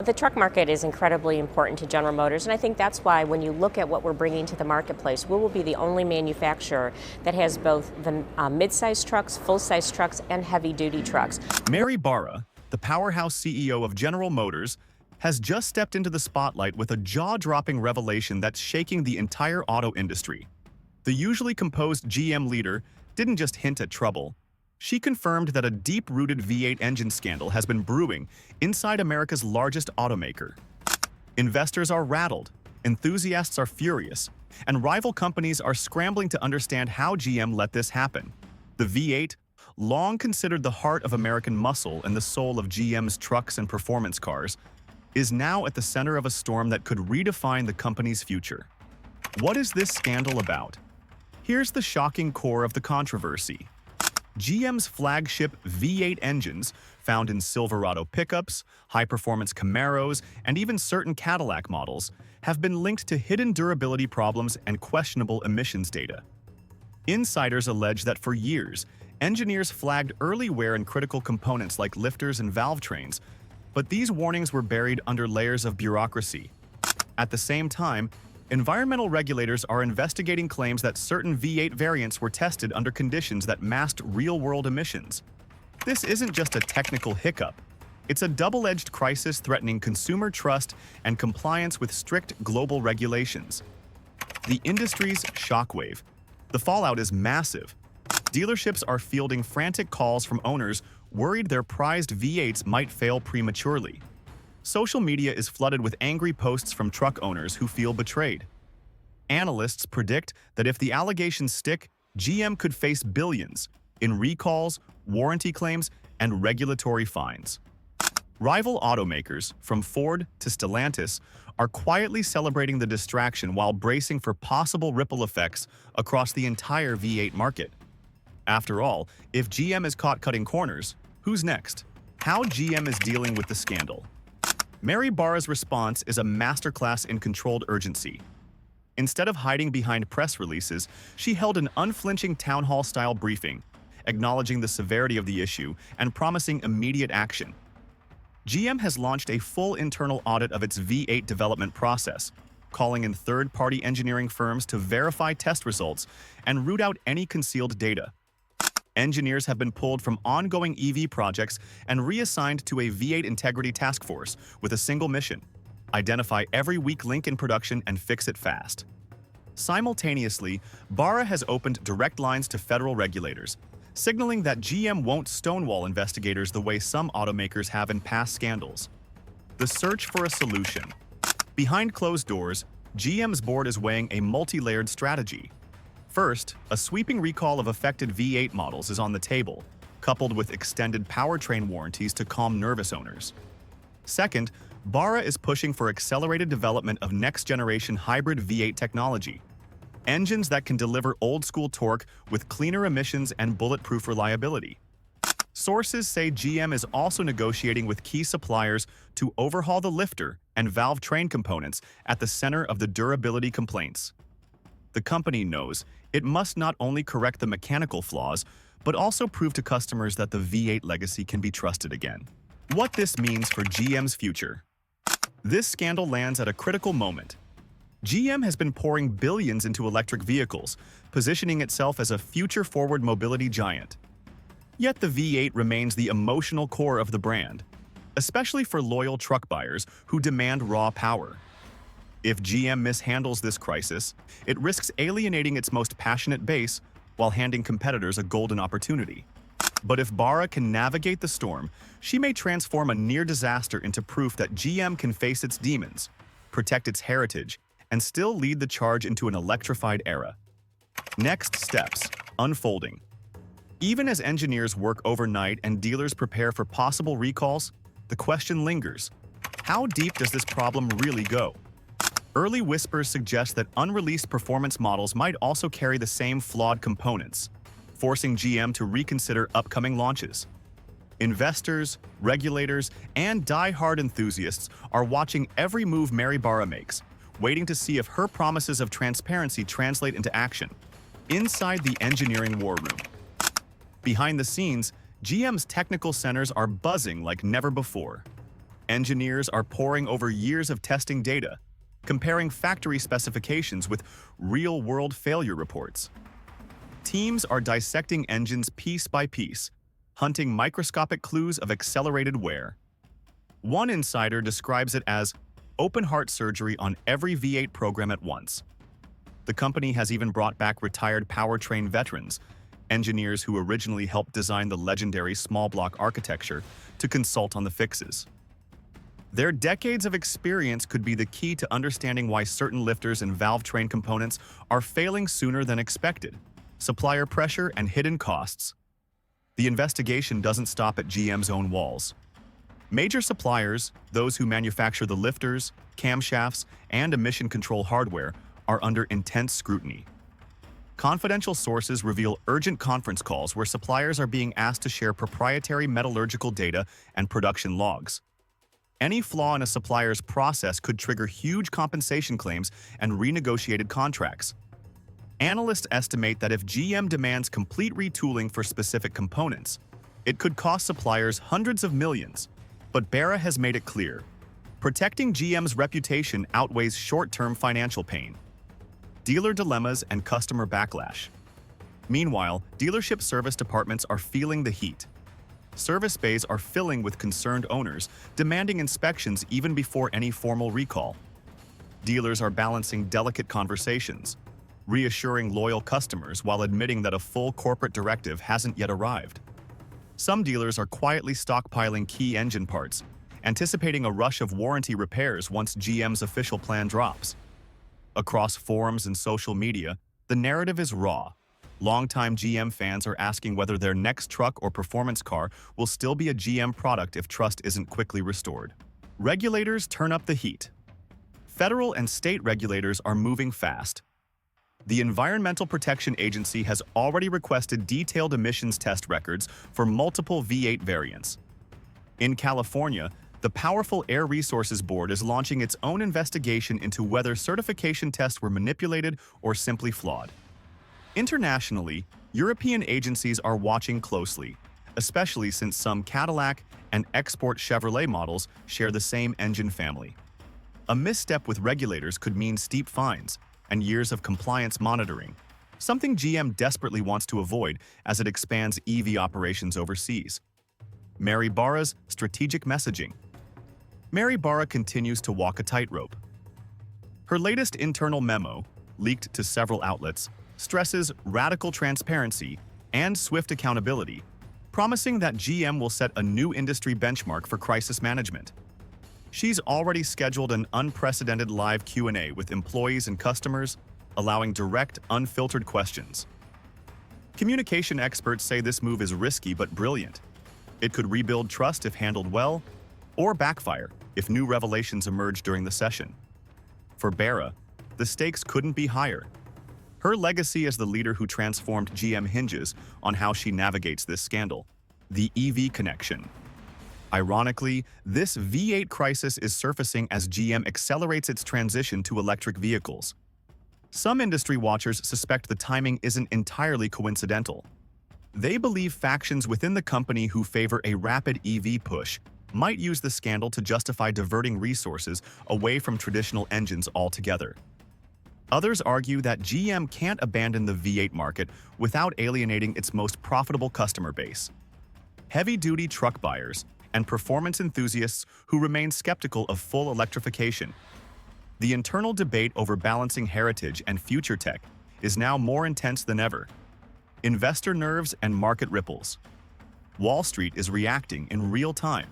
The truck market is incredibly important to General Motors, and I think that's why when you look at what we're bringing to the marketplace, we will be the only manufacturer that has both the mid-size trucks, full-size trucks, and heavy-duty trucks. Mary Barra, the powerhouse CEO of General Motors, has just stepped into the spotlight with a jaw-dropping revelation that's shaking the entire auto industry. The usually composed GM leader didn't just hint at trouble. She confirmed that a deep-rooted V8 engine scandal has been brewing inside America's largest automaker. Investors are rattled, enthusiasts are furious, and rival companies are scrambling to understand how GM let this happen. The V8, long considered the heart of American muscle and the soul of GM's trucks and performance cars, is now at the center of a storm that could redefine the company's future. What is this scandal about? Here's the shocking core of the controversy. GM's flagship V8 engines, found in Silverado pickups, high-performance Camaros, and even certain Cadillac models, have been linked to hidden durability problems and questionable emissions data. Insiders allege that for years, engineers flagged early wear in critical components like lifters and valve trains, but these warnings were buried under layers of bureaucracy. At the same time, environmental regulators are investigating claims that certain V8 variants were tested under conditions that masked real-world emissions. This isn't just a technical hiccup. It's a double-edged crisis threatening consumer trust and compliance with strict global regulations. The industry's shockwave. The fallout is massive. Dealerships are fielding frantic calls from owners worried their prized V8s might fail prematurely. Social media is flooded with angry posts from truck owners who feel betrayed. Analysts predict that if the allegations stick, GM could face billions in recalls, warranty claims, and regulatory fines. Rival automakers, from Ford to Stellantis, are quietly celebrating the distraction while bracing for possible ripple effects across the entire V8 market. After all, if GM is caught cutting corners, who's next? How GM is dealing with the scandal. Mary Barra's response is a masterclass in controlled urgency. Instead of hiding behind press releases, she held an unflinching town hall-style briefing, acknowledging the severity of the issue and promising immediate action. GM has launched a full internal audit of its V8 development process, calling in third-party engineering firms to verify test results and root out any concealed data. Engineers have been pulled from ongoing EV projects and reassigned to a V8 integrity task force with a single mission: identify every weak link in production and fix it fast. Simultaneously, Barra has opened direct lines to federal regulators, signaling that GM won't stonewall investigators the way some automakers have in past scandals. The search for a solution. Behind closed doors, GM's board is weighing a multi-layered strategy. First, a sweeping recall of affected V8 models is on the table, coupled with extended powertrain warranties to calm nervous owners. Second, Barra is pushing for accelerated development of next-generation hybrid V8 technology, engines that can deliver old-school torque with cleaner emissions and bulletproof reliability. Sources say GM is also negotiating with key suppliers to overhaul the lifter and valve train components at the center of the durability complaints. The company knows it must not only correct the mechanical flaws, but also prove to customers that the V8 legacy can be trusted again. What this means for GM's future. This scandal lands at a critical moment. GM has been pouring billions into electric vehicles, positioning itself as a future-forward mobility giant. Yet the V8 remains the emotional core of the brand, especially for loyal truck buyers who demand raw power. If GM mishandles this crisis, it risks alienating its most passionate base while handing competitors a golden opportunity. But if Barra can navigate the storm, she may transform a near disaster into proof that GM can face its demons, protect its heritage, and still lead the charge into an electrified era. Next steps, unfolding. Even as engineers work overnight and dealers prepare for possible recalls, the question lingers: how deep does this problem really go? Early whispers suggest that unreleased performance models might also carry the same flawed components, forcing GM to reconsider upcoming launches. Investors, regulators, and die-hard enthusiasts are watching every move Mary Barra makes, waiting to see if her promises of transparency translate into action. Inside the engineering war room. Behind the scenes, GM's technical centers are buzzing like never before. Engineers are poring over years of testing data, comparing factory specifications with real-world failure reports. Teams are dissecting engines piece by piece, hunting microscopic clues of accelerated wear. One insider describes it as open-heart surgery on every V8 program at once. The company has even brought back retired powertrain veterans, engineers who originally helped design the legendary small-block architecture, to consult on the fixes. Their decades of experience could be the key to understanding why certain lifters and valve train components are failing sooner than expected. Supplier pressure and hidden costs. The investigation doesn't stop at GM's own walls. Major suppliers, those who manufacture the lifters, camshafts, and emission control hardware, are under intense scrutiny. Confidential sources reveal urgent conference calls where suppliers are being asked to share proprietary metallurgical data and production logs. Any flaw in a supplier's process could trigger huge compensation claims and renegotiated contracts. Analysts estimate that if GM demands complete retooling for specific components, it could cost suppliers hundreds of millions. But Barra has made it clear, protecting GM's reputation outweighs short-term financial pain. Dealer dilemmas and customer backlash. Meanwhile, dealership service departments are feeling the heat. Service bays are filling with concerned owners, demanding inspections even before any formal recall. Dealers are balancing delicate conversations, reassuring loyal customers while admitting that a full corporate directive hasn't yet arrived. Some dealers are quietly stockpiling key engine parts, anticipating a rush of warranty repairs once GM's official plan drops. Across forums and social media, the narrative is raw. Longtime GM fans are asking whether their next truck or performance car will still be a GM product if trust isn't quickly restored. Regulators turn up the heat. Federal and state regulators are moving fast. The Environmental Protection Agency has already requested detailed emissions test records for multiple V8 variants. In California, the powerful Air Resources Board is launching its own investigation into whether certification tests were manipulated or simply flawed. Internationally, European agencies are watching closely, especially since some Cadillac and export Chevrolet models share the same engine family. A misstep with regulators could mean steep fines and years of compliance monitoring, something GM desperately wants to avoid as it expands EV operations overseas. Mary Barra's strategic messaging. Mary Barra continues to walk a tightrope. Her latest internal memo, leaked to several outlets, stresses radical transparency and swift accountability, promising that GM will set a new industry benchmark for crisis management. She's already scheduled an unprecedented live Q&A with employees and customers, allowing direct, unfiltered questions. Communication experts say this move is risky but brilliant. It could rebuild trust if handled well, or backfire if new revelations emerge during the session. For Barra, the stakes couldn't be higher. Her legacy as the leader who transformed GM hinges on how she navigates this scandal, the EV connection. Ironically, this V8 crisis is surfacing as GM accelerates its transition to electric vehicles. Some industry watchers suspect the timing isn't entirely coincidental. They believe factions within the company who favor a rapid EV push might use the scandal to justify diverting resources away from traditional engines altogether. Others argue that GM can't abandon the V8 market without alienating its most profitable customer base: heavy-duty truck buyers and performance enthusiasts who remain skeptical of full electrification. The internal debate over balancing heritage and future tech is now more intense than ever. Investor nerves and market ripples. Wall Street is reacting in real time.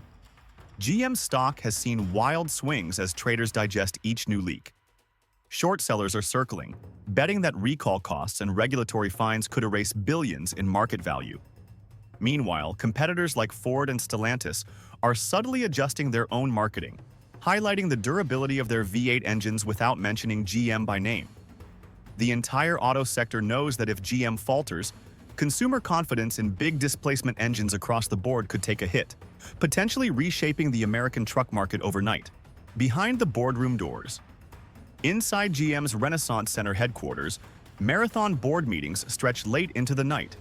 GM stock has seen wild swings as traders digest each new leak. Short sellers are circling, betting that recall costs and regulatory fines could erase billions in market value. Meanwhile, competitors like Ford and Stellantis are subtly adjusting their own marketing, highlighting the durability of their V8 engines without mentioning GM by name. The entire auto sector knows that if GM falters, consumer confidence in big displacement engines across the board could take a hit, potentially reshaping the American truck market overnight. Behind the boardroom doors. Inside GM's Renaissance Center headquarters, marathon board meetings stretch late into the night.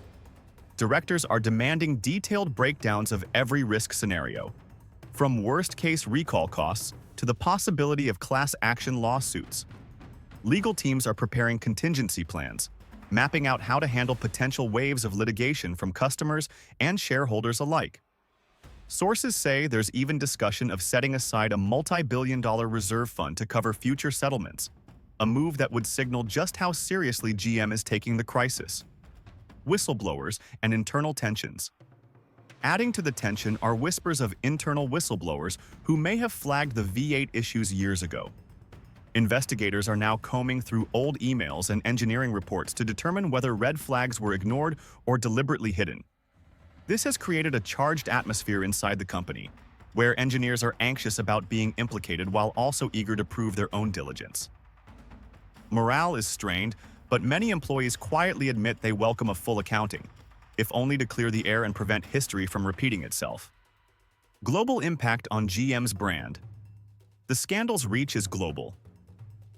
Directors are demanding detailed breakdowns of every risk scenario. from worst-case recall costs to the possibility of class action lawsuits. Legal teams are preparing contingency plans, mapping out how to handle potential waves of litigation from customers and shareholders alike. Sources say there's even discussion of setting aside a multi-billion-dollar reserve fund to cover future settlements, a move that would signal just how seriously GM is taking the crisis. Whistleblowers and internal tensions. Adding to the tension are whispers of internal whistleblowers who may have flagged the V8 issues years ago. Investigators are now combing through old emails and engineering reports to determine whether red flags were ignored or deliberately hidden. This has created a charged atmosphere inside the company, where engineers are anxious about being implicated while also eager to prove their own diligence. Morale is strained, but many employees quietly admit they welcome a full accounting, if only to clear the air and prevent history from repeating itself. Global impact on GM's brand. The scandal's reach is global.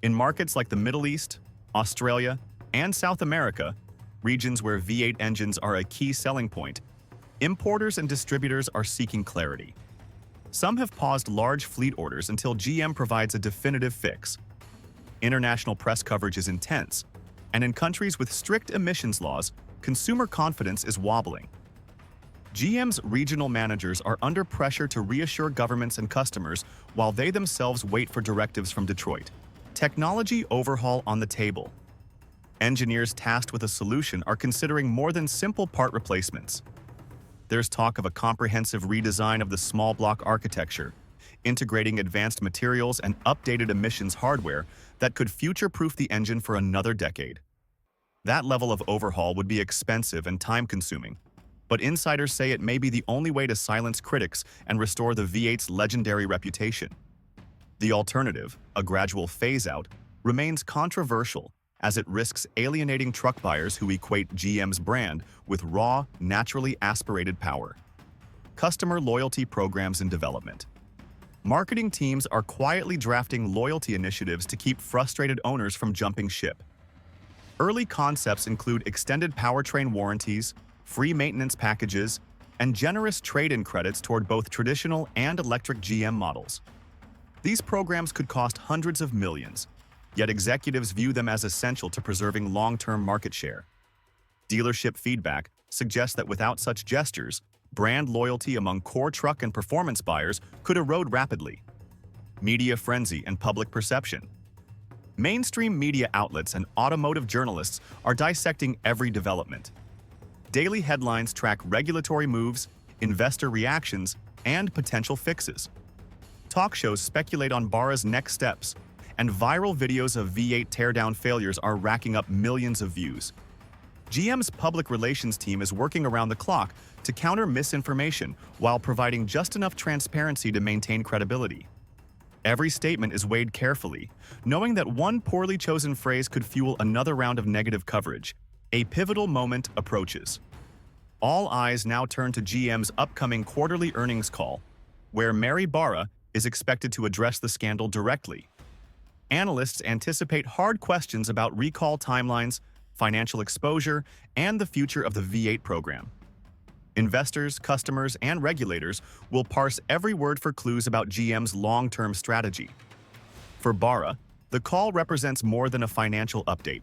In markets like the Middle East, Australia, and South America, regions where V8 engines are a key selling point, importers and distributors are seeking clarity. Some have paused large fleet orders until GM provides a definitive fix. International press coverage is intense, and in countries with strict emissions laws, consumer confidence is wobbling. GM's regional managers are under pressure to reassure governments and customers while they themselves wait for directives from Detroit. Technology overhaul on the table. Engineers tasked with a solution are considering more than simple part replacements. There's talk of a comprehensive redesign of the small block architecture, integrating advanced materials and updated emissions hardware that could future-proof the engine for another decade. That level of overhaul would be expensive and time-consuming, but insiders say it may be the only way to silence critics and restore the V8's legendary reputation. The alternative, a gradual phase-out, remains controversial as it risks alienating truck buyers who equate GM's brand with raw, naturally aspirated power. Customer loyalty programs in development. Marketing teams are quietly drafting loyalty initiatives to keep frustrated owners from jumping ship. Early concepts include extended powertrain warranties, free maintenance packages, and generous trade-in credits toward both traditional and electric GM models. These programs could cost hundreds of millions, yet executives view them as essential to preserving long-term market share. Dealership feedback suggests that without such gestures, brand loyalty among core truck and performance buyers could erode rapidly. Media frenzy and public perception. Mainstream media outlets and automotive journalists are dissecting every development. Daily headlines track regulatory moves, investor reactions, and potential fixes. Talk shows speculate on Barra's next steps, and viral videos of V8 teardown failures are racking up millions of views. GM's public relations team is working around the clock to counter misinformation while providing just enough transparency to maintain credibility. Every statement is weighed carefully, knowing that one poorly chosen phrase could fuel another round of negative coverage. A pivotal moment approaches. All eyes now turn to GM's upcoming quarterly earnings call, where Mary Barra is expected to address the scandal directly. Analysts anticipate hard questions about recall timelines, financial exposure, and the future of the V8 program. Investors, customers, and regulators will parse every word for clues about GM's long-term strategy. For Barra, the call represents more than a financial update.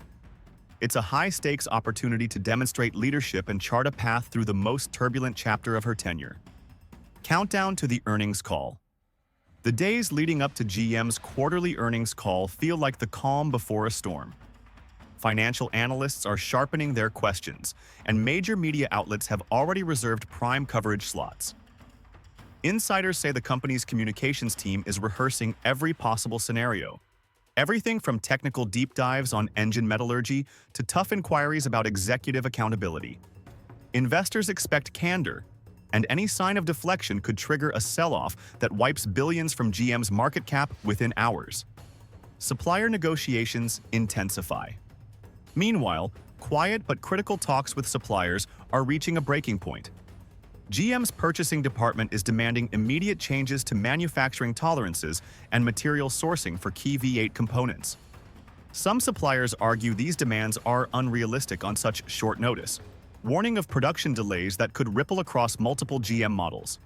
It's a high-stakes opportunity to demonstrate leadership and chart a path through the most turbulent chapter of her tenure. Countdown to the earnings call. The days leading up to GM's quarterly earnings call feel like the calm before a storm. Financial analysts are sharpening their questions, and major media outlets have already reserved prime coverage slots. Insiders say the company's communications team is rehearsing every possible scenario. Everything from technical deep dives on engine metallurgy to tough inquiries about executive accountability. Investors expect candor, and any sign of deflection could trigger a sell-off that wipes billions from GM's market cap within hours. Supplier negotiations intensify. Meanwhile, quiet but critical talks with suppliers are reaching a breaking point. GM's purchasing department is demanding immediate changes to manufacturing tolerances and material sourcing for key V8 components. Some suppliers argue these demands are unrealistic on such short notice, warning of production delays that could ripple across multiple GM models.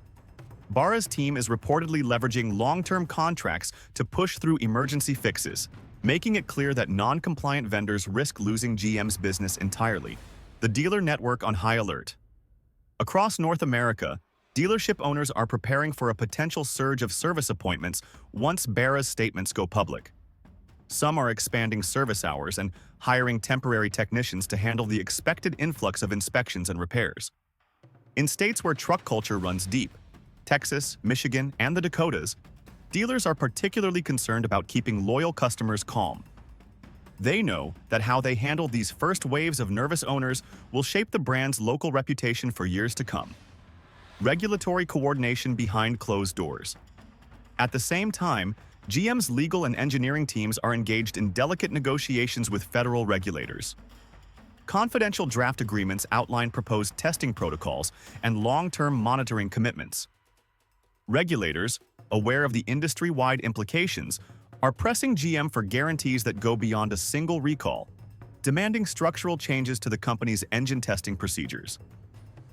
Barra's team is reportedly leveraging long-term contracts to push through emergency fixes, making it clear that non-compliant vendors risk losing GM's business entirely. The dealer network on high alert. Across North America, dealership owners are preparing for a potential surge of service appointments once Barra's statements go public. Some are expanding service hours and hiring temporary technicians to handle the expected influx of inspections and repairs. In states where truck culture runs deep, Texas, Michigan, and the Dakotas, dealers are particularly concerned about keeping loyal customers calm. They know that how they handle these first waves of nervous owners will shape the brand's local reputation for years to come. Regulatory coordination behind closed doors. At the same time, GM's legal and engineering teams are engaged in delicate negotiations with federal regulators. Confidential draft agreements outline proposed testing protocols and long-term monitoring commitments. Regulators, aware of the industry-wide implications, are pressing GM for guarantees that go beyond a single recall, demanding structural changes to the company's engine testing procedures.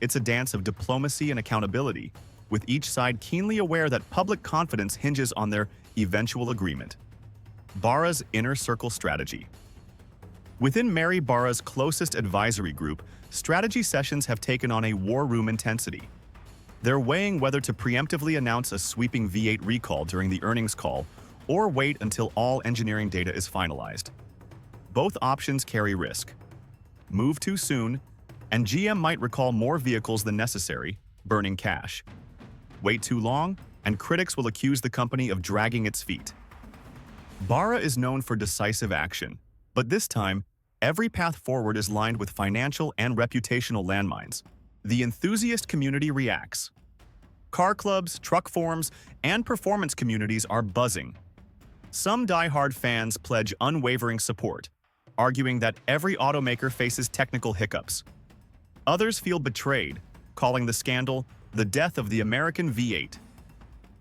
It's a dance of diplomacy and accountability, with each side keenly aware that public confidence hinges on their eventual agreement. Barra's inner circle strategy. Within Mary Barra's closest advisory group, strategy sessions have taken on a war room intensity. They're weighing whether to preemptively announce a sweeping V8 recall during the earnings call or wait until all engineering data is finalized. Both options carry risk. Move too soon, and GM might recall more vehicles than necessary, burning cash. Wait too long, and critics will accuse the company of dragging its feet. Barra is known for decisive action, but this time, every path forward is lined with financial and reputational landmines. The enthusiast community reacts. Car clubs, truck forums, and performance communities are buzzing. Some die-hard fans pledge unwavering support, arguing that every automaker faces technical hiccups. Others feel betrayed, calling the scandal the death of the American V8.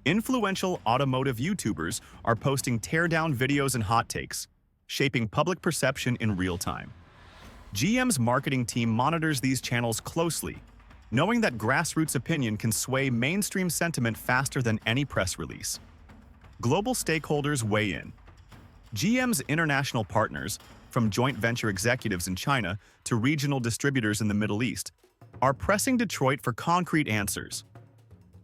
Influential automotive YouTubers are posting tear-down videos and hot takes, shaping public perception in real time. GM's marketing team monitors these channels closely, knowing that grassroots opinion can sway mainstream sentiment faster than any press release. Global stakeholders weigh in. GM's international partners, from joint venture executives in China to regional distributors in the Middle East, are pressing Detroit for concrete answers.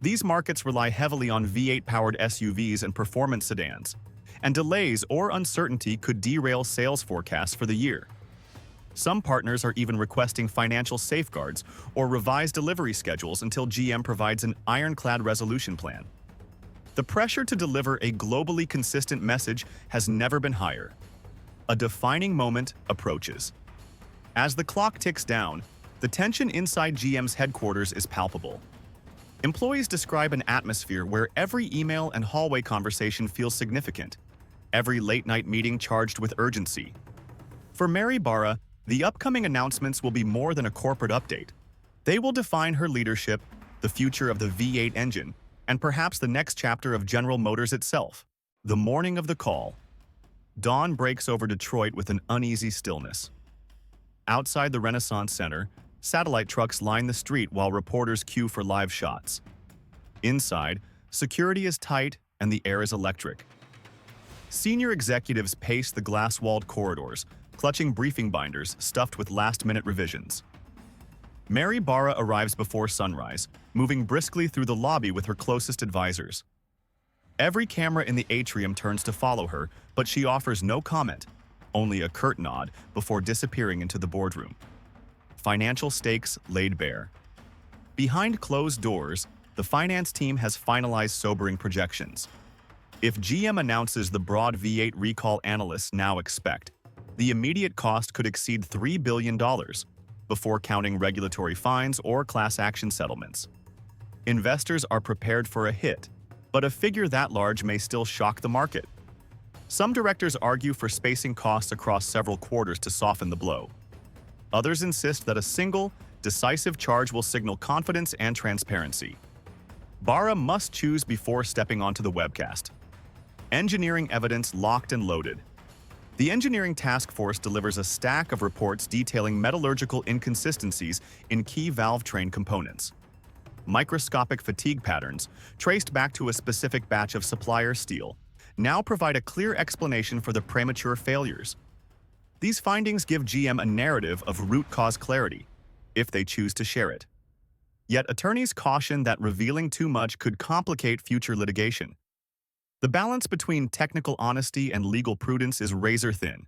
These markets rely heavily on V8-powered SUVs and performance sedans, and delays or uncertainty could derail sales forecasts for the year. Some partners are even requesting financial safeguards or revised delivery schedules until GM provides an ironclad resolution plan. The pressure to deliver a globally consistent message has never been higher. A defining moment approaches. As the clock ticks down, the tension inside GM's headquarters is palpable. Employees describe an atmosphere where every email and hallway conversation feels significant, every late-night meeting charged with urgency. For Mary Barra, the upcoming announcements will be more than a corporate update. They will define her leadership, the future of the V8 engine, and perhaps the next chapter of General Motors itself. The morning of the call. Dawn breaks over Detroit with an uneasy stillness. Outside the Renaissance Center, satellite trucks line the street while reporters queue for live shots. Inside, security is tight and the air is electric. Senior executives pace the glass-walled corridors, clutching briefing binders stuffed with last-minute revisions. Mary Barra arrives before sunrise, moving briskly through the lobby with her closest advisors. Every camera in the atrium turns to follow her, but she offers no comment, only a curt nod before disappearing into the boardroom. Financial stakes laid bare. Behind closed doors, the finance team has finalized sobering projections. If GM announces the broad V8 recall analysts now expect, the immediate cost could exceed $3 billion, before counting regulatory fines or class action settlements. Investors are prepared for a hit, but a figure that large may still shock the market. Some directors argue for spacing costs across several quarters to soften the blow. Others insist that a single, decisive charge will signal confidence and transparency. Barra must choose before stepping onto the webcast. Engineering evidence locked and loaded. The engineering task force delivers a stack of reports detailing metallurgical inconsistencies in key valve train components. microscopic fatigue patterns, traced back to a specific batch of supplier steel, now provide a clear explanation for the premature failures. These findings give GM a narrative of root cause clarity, if they choose to share it. Yet attorneys caution that revealing too much could complicate future litigation. The balance between technical honesty and legal prudence is razor thin,